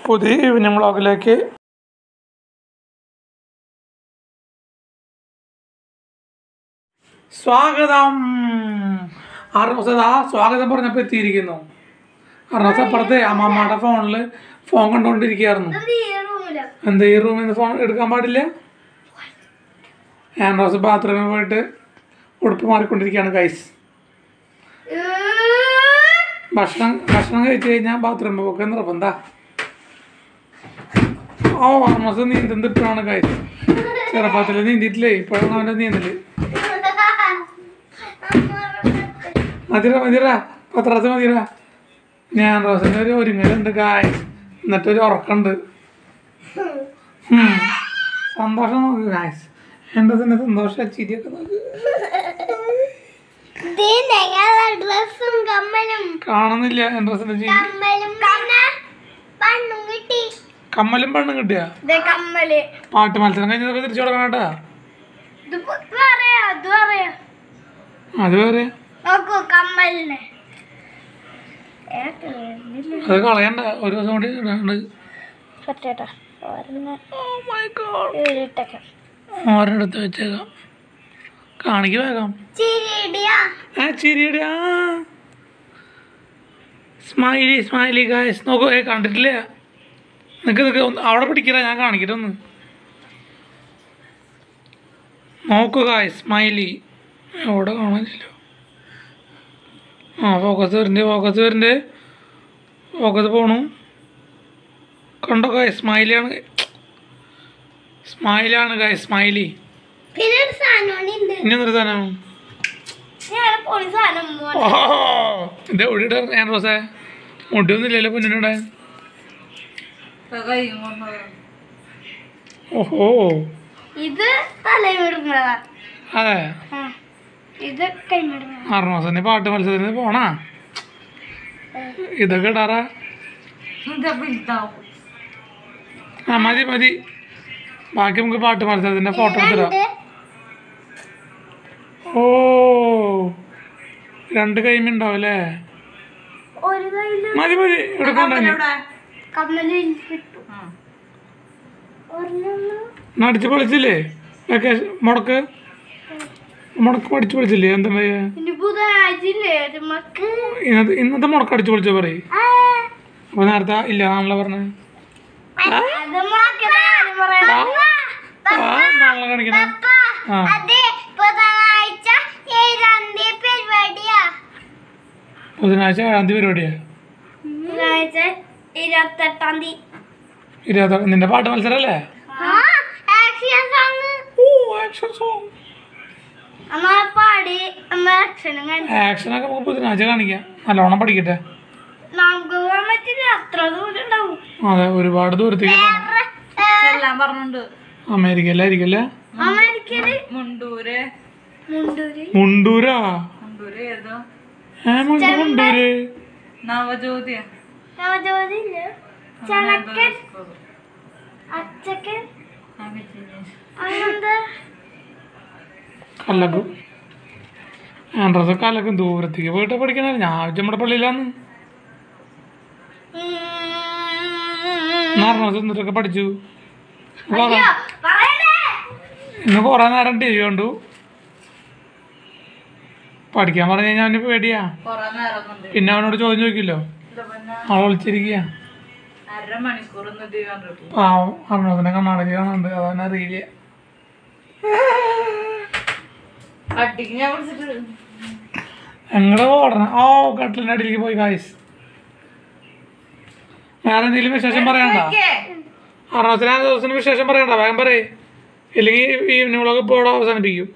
പുതിയ ഈവനിങ് വ്ളോഗിലേക്ക് സ്വാഗതം. സ്വാഗതം പറഞ്ഞപ്പോൾ എത്തിയിരിക്കുന്നു. അപ്പുറത്തെ അമ്മമ്മയുടെ ഫോൺ കണ്ടുകൊണ്ടിരിക്കുകയായിരുന്നു. എന്താ ഈ റൂമിൽ നിന്ന് ഫോൺ എടുക്കാൻ പാടില്ല? ആൻഡ്രോസ് ബാത്റൂമിൽ പോയിട്ട് ഉടുപ്പ് മാറിക്കൊണ്ടിരിക്കുകയാണ് ഗൈസ്. ഭക്ഷണം കഴിച്ചു കഴിഞ്ഞാൽ ബാത്റൂമിൽ പോക്ക് നിർബന്ധ. ആൻഡ്രോസ് നീന്തുന്നത് ഇപ്പോഴാണ് ഗൈസ്. ചെറുപ്പത്തിൽ നീന്തിയിട്ടില്ലേ, ഇപ്പോഴാണ് അവൻ്റെ നീന്തല്. മതിര പത്രാസ് മതിര. ഞാൻ റോസിൻ്റെ ഒരു ഒരുങ്ങലുണ്ട് ഗായ്സ്, എന്നിട്ടൊരു ഉറക്കമുണ്ട്. സന്തോഷം നോക്ക് ഗായ്സ്, എൻ്റെ തന്നെ സന്തോഷം ചിരിയൊക്കെ നോക്ക്. കാണുന്നില്ല എൻ്റെ ഡ്രസ്സിന്റെ ചിരി. കമ്മലും പെണ്ണും കിട്ടിയ പാട്ട് മത്സരം കഴിഞ്ഞതൊക്കെ തിരിച്ചു കൊടുക്കണം കേട്ടാ. അത് വേറെ അത് കളയണ്ട, ഒരു ദിവസം കൂടി ഓരോടത്ത് വെച്ചേക്കാം. കാണിക്ക് വേഗം. ചിരിയുടെ സ്മൈലി ഗായ്സ് നോക്കൂ. കണ്ടിട്ടില്ല, നിനക്ക് അവിടെ പിടിക്കില്ല, ഞാൻ കാണിക്കട്ടെ ഒന്ന്. നോക്കൂ ഗായ്സ്, സ്മൈലി എവിടെ കാണാനില്ല. ഫോക്കസ് പോണു. കണ്ടോ ഗായ്സ്, സ്മൈലാണ് ഗായ്സ്, സ്മൈലി. ഇനിയൊന്നൊരു സാധനം എന്റെ ഒടിയുടെ ആൻഡ്രോസേ, മുടിയൊന്നും ഇല്ലല്ലോ പൊന്നിനിടെ. ഓഹോ, അതെ. ആറുമാസം പാട്ട് മത്സരത്തിന് പോണാ? ഇതൊക്കെ ഇടാറാ? മതി. ബാക്കി നമുക്ക് പാട്ട് മത്സരത്തിന്റെ ഫോട്ടോ എടുത്തിടാം. ഓ, 2 കൈമുണ്ടാവും അല്ലേ? മതി എടുക്കണ്ടേ? അടിച്ചു പൊളിച്ചില്ലേ? മുടക്ക് അടിച്ചു പൊളിച്ചില്ലേ? എന്താ ഇന്നത്തെ മുടക്ക് അടിച്ചു പൊളിച്ചോ പറയും. അപ്പൊ നേരത്തെ ഇല്ല ആണല്ലോ പറഞ്ഞത്. നാളെ കാണിക്കണ. ബുധനാഴ്ച 7-ാം തീയതി പരിപാടിയാ. 28 നിന്റെ പാട്ട് മത്സരല്ലേ? ആക്ഷനൊക്കെ നമുക്ക് ബുധനാഴ്ച കാണിക്കാം. നല്ലോണം പഠിക്കട്ടെ. അതെ, ഒരുപാട് ദൂരത്തേക്ക് അമേരിക്കയിലായിരിക്കല്ലേ? മുണ്ടൂരാ? മുണ്ടൂര് കല്ലക്കും ദൂരത്തേക്ക് പോയിട്ട് പഠിക്കണ. ഞാൻ നമ്മുടെ പള്ളിയിലാന്ന് എന്നിട്ടൊക്കെ പഠിച്ചു. ഇന്ന് കൊറേ നേരം ടി വി കണ്ടു. പഠിക്കാൻ പറഞ്ഞു കഴിഞ്ഞാൽ അവന് പേടിയാ. പിന്നെ അവനോട് ചോദ്യം ചോദിക്കില്ലോ, അവൾ വിളിച്ചിരിക്കുക. പാവം അമ്മനെ കണ്ണാടക്ക് കാണുന്നുണ്ട്, അതവനെ അറിയില്ല. ഞങ്ങള് ഓടണം. കട്ടിലിന്റെ അടിയിലേക്ക് പോയി ഗായ്സ്. വേറെ എന്തെങ്കിലും വിശേഷം പറയണ്ട? 6 ദിവസത്തിന് വിശേഷം പറയണ്ട, വേഗം പറയേ, ഇല്ലെങ്കിൽ ഈവനിങ് വ്ളോഗ് ഇപ്പോൾ അവസാനിപ്പിക്കും.